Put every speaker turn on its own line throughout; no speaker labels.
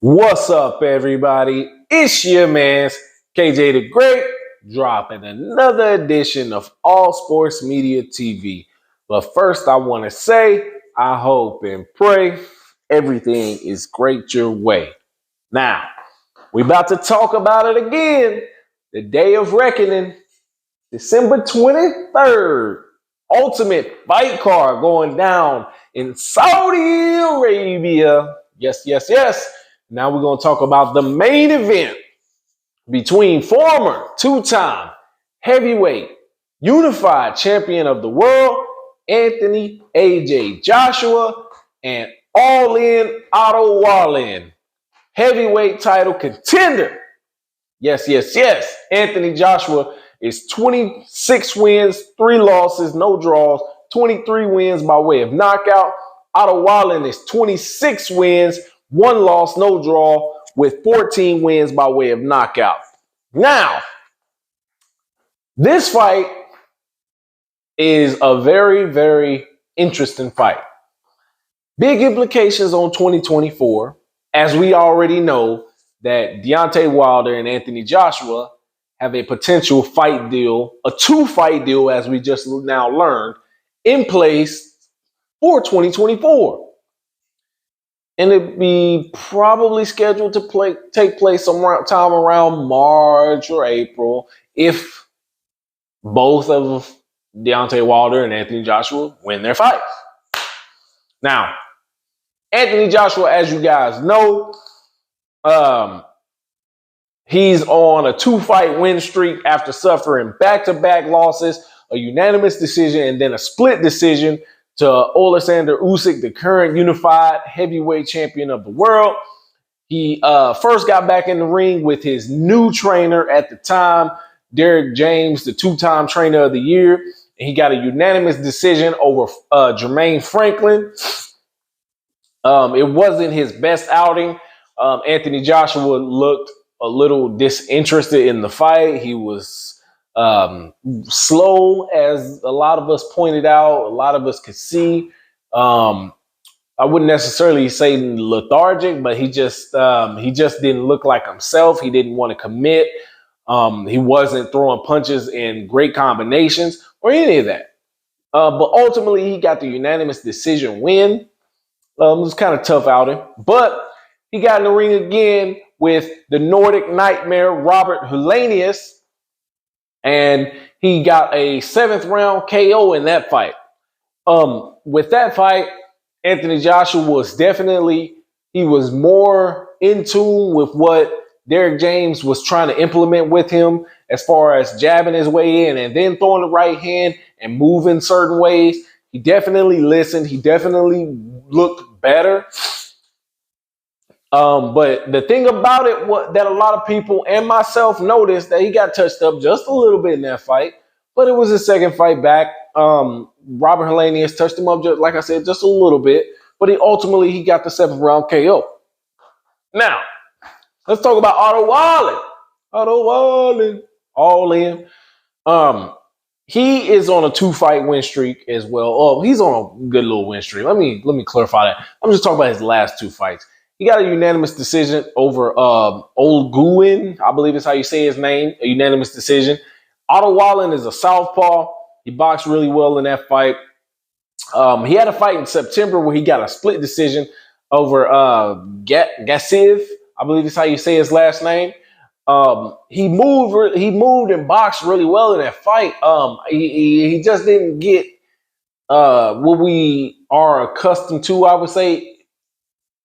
What's up, everybody? It's your man's KJ the Great, dropping another edition of All Sports Media TV. But first, I want to say I hope and pray everything is great your way. Now, we about to talk about it again. The day of reckoning, December 23rd. Ultimate fight card going down in Saudi Arabia. Yes, yes, yes. Now we're going to talk about the main event between former two-time heavyweight unified champion of the world, Anthony AJ Joshua, and all-in Otto Wallin, heavyweight title contender. Yes, yes, yes. Anthony Joshua is 26 wins, 3 losses, no draws, 23 wins by way of knockout. Otto Wallin is 26 wins, 1 loss, no draw, with 14 wins by way of knockout. Now, this fight is a very, very interesting fight. Big implications on 2024, as we already know that Deontay Wilder and Anthony Joshua have a potential fight deal, a 2-fight deal, as we just now learned, in place for 2024. And it'd be probably scheduled to take place sometime around March or April if both of Deontay Wilder and Anthony Joshua win their fights. Now, Anthony Joshua, as you guys know, he's on a 2-fight win streak after suffering back-to-back losses, a unanimous decision, and then a split decision to Alexander Usyk, the current unified heavyweight champion of the world. He first got back in the ring with his new trainer at the time, Derek James, the 2-time trainer of the year. And he got a unanimous decision over Jermaine Franklin. It wasn't his best outing. Anthony Joshua looked a little disinterested in the fight. He was slow, as a lot of us pointed out, a lot of us could see. I wouldn't necessarily say lethargic, but he just didn't look like himself. He didn't want to commit. He wasn't throwing punches in great combinations or any of that. But ultimately, he got the unanimous decision win. It was kind of tough outing, but he got in the ring again with the Nordic Nightmare, Robert Helenius, and he got a 7th round KO in that fight. With that fight, Anthony Joshua was he was more in tune with what Derek James was trying to implement with him as far as jabbing his way in and then throwing the right hand and moving certain ways. He definitely listened. He definitely looked better. But the thing about it that a lot of people and myself noticed that he got touched up just a little bit in that fight, but it was his second fight back. Robert Helenius touched him up, just like I said, just a little bit, but he ultimately got the 7th round KO. Now, let's talk about Otto Wallin. Otto Wallin, all in. He is on a 2-fight win streak as well. Oh, he's on a good little win streak. Let me clarify that. I'm just talking about his last 2 fights. He got a unanimous decision over Olguin, I believe is how you say his name, a unanimous decision. Otto Wallin is a southpaw. He boxed really well in that fight. He had a fight in September where he got a split decision over Gassiv, I believe is how you say his last name. He moved and boxed really well in that fight. He just didn't get what we are accustomed to, I would say,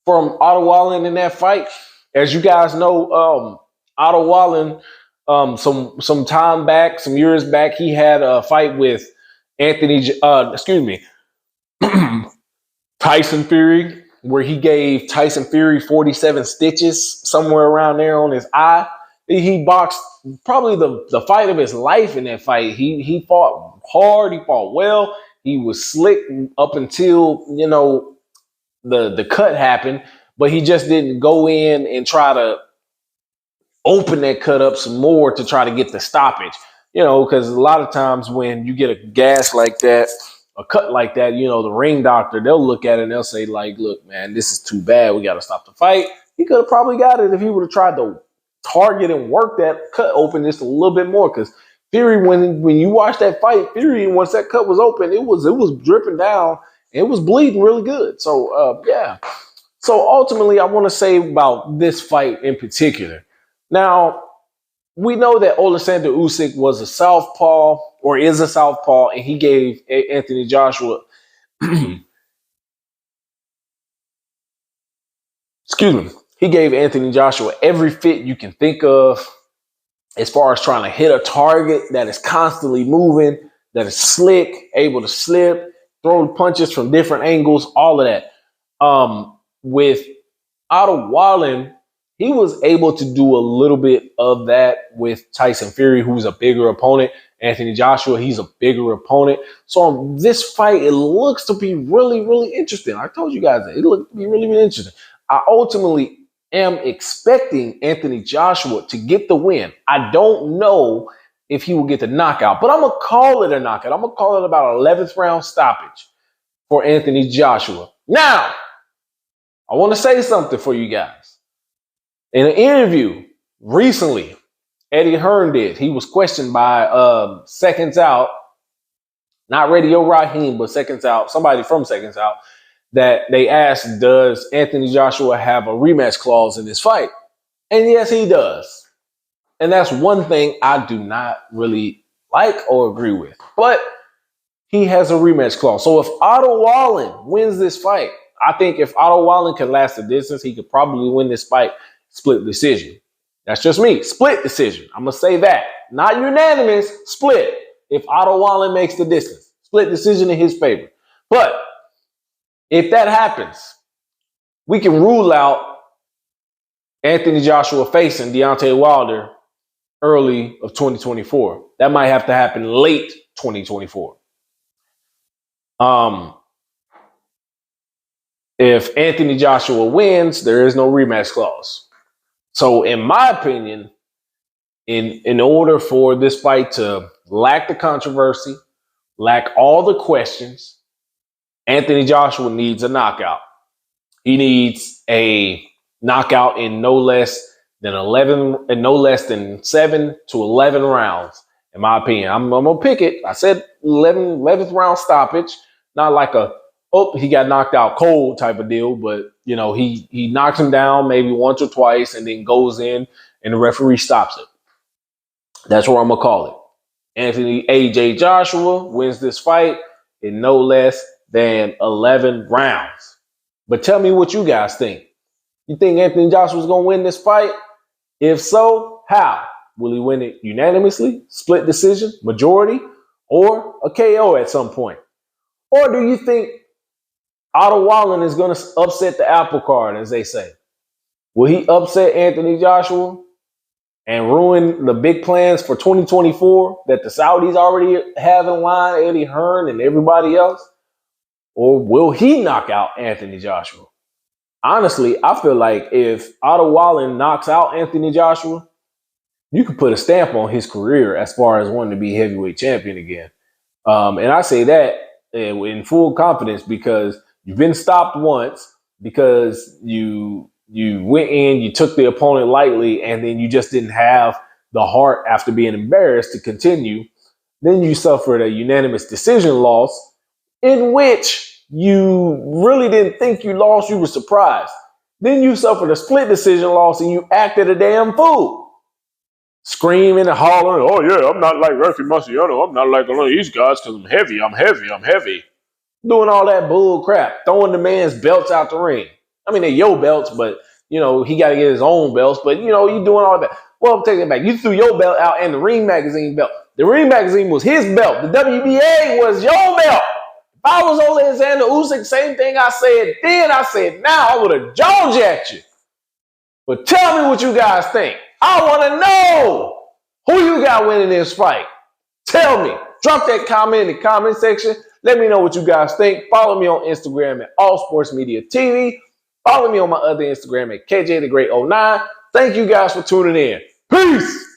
from Otto Wallin in that fight. As you guys know, Otto Wallin, some time back, some years back, he had a fight with Tyson Fury, where he gave Tyson Fury 47 stitches somewhere around there on his eye. He boxed probably the fight of his life in that fight. He fought hard. He fought well. He was slick up until, the cut happened, but he just didn't go in and try to open that cut up some more to try to get the stoppage, because a lot of times when you get a gash like that, a cut like that, the ring doctor, they'll look at it and they'll say, like, look, man, this is too bad. We got to stop the fight. he could have probably got it if he would have tried to target and work that cut open just a little bit more. Because Fury, when you watch that fight, Fury, once that cut was open, it was dripping down. And it was bleeding really good. So yeah. So ultimately, I want to say about this fight in particular. Now, we know that Alexander Usyk was a southpaw or is a southpaw, and he gave Anthony Joshua, excuse me, he gave Anthony Joshua every fit you can think of as far as trying to hit a target that is constantly moving, that is slick, able to slip, throw punches from different angles, all of that. With Otto Wallin, he was able to do a little bit of that with Tyson Fury, who's a bigger opponent. Anthony Joshua, he's a bigger opponent. So on this fight, it looks to be really, really interesting. I told you guys that. It looks to be really, really interesting. I ultimately am expecting Anthony Joshua to get the win. I don't know if he will get the knockout, but I'm going to call it a knockout. I'm going to call it about 11th round stoppage for Anthony Joshua. Now, I want to say something for you guys. In an interview recently, Eddie Hearn did. He was questioned by Seconds Out, not Radio Raheem, but Seconds Out, somebody from Seconds Out, that they asked, does Anthony Joshua have a rematch clause in this fight? And yes, he does. And that's one thing I do not really like or agree with. But he has a rematch clause. So if Otto Wallin wins this fight, I think if Otto Wallin can last the distance, he could probably win this fight split decision. That's just me. Split decision. I'm going to say that. Not unanimous, split. If Otto Wallin makes the distance. Split decision in his favor. But if that happens, we can rule out Anthony Joshua facing Deontay Wilder early of 2024. That might have to happen late 2024. If Anthony Joshua wins, there is no rematch clause. So in my opinion, in order for this fight to lack the controversy, lack all the questions, Anthony Joshua needs a knockout. He needs a knockout in no less than 7 to 11 rounds, in my opinion. I'm gonna pick it. I said 11th round stoppage, not like he got knocked out cold type of deal, but he knocks him down maybe once or twice and then goes in and the referee stops it. That's what I'm gonna call it. Anthony AJ Joshua wins this fight in no less than 11 rounds. But tell me what you guys think. You think Anthony Joshua's gonna win this fight? If so, how? Will he win it unanimously, split decision, majority, or a KO at some point? Or do you think Otto Wallin is going to upset the apple cart, as they say? Will he upset Anthony Joshua and ruin the big plans for 2024 that the Saudis already have in line, Eddie Hearn and everybody else? Or will he knock out Anthony Joshua? Honestly, I feel like if Otto Wallin knocks out Anthony Joshua, you could put a stamp on his career as far as wanting to be heavyweight champion again. And I say that in full confidence because you've been stopped once because you went in, you took the opponent lightly, and then you just didn't have the heart after being embarrassed to continue. Then you suffered a unanimous decision loss in which you really didn't think you lost. You were surprised. Then you suffered a split decision loss and you acted a damn fool. Screaming and hollering, oh yeah, I'm not like Rafi Marciano. I'm not like one of these guys because I'm heavy. Doing all that bull crap, throwing the man's belts out the ring. I mean, they're your belts, but, he got to get his own belts. But, you doing all that. Well, I'm taking it back. You threw your belt out and the Ring Magazine belt. The Ring Magazine was his belt. The WBA was your belt. If I was Alexander Usyk, same thing I said then, I said now, I would have jaw-jacked you. But tell me what you guys think. I want to know who you got winning this fight. Tell me. Drop that comment in the comment section. Let me know what you guys think. Follow me on Instagram at All Sports Media TV. Follow me on my other Instagram at KJ the Great 09. Thank you guys for tuning in. Peace.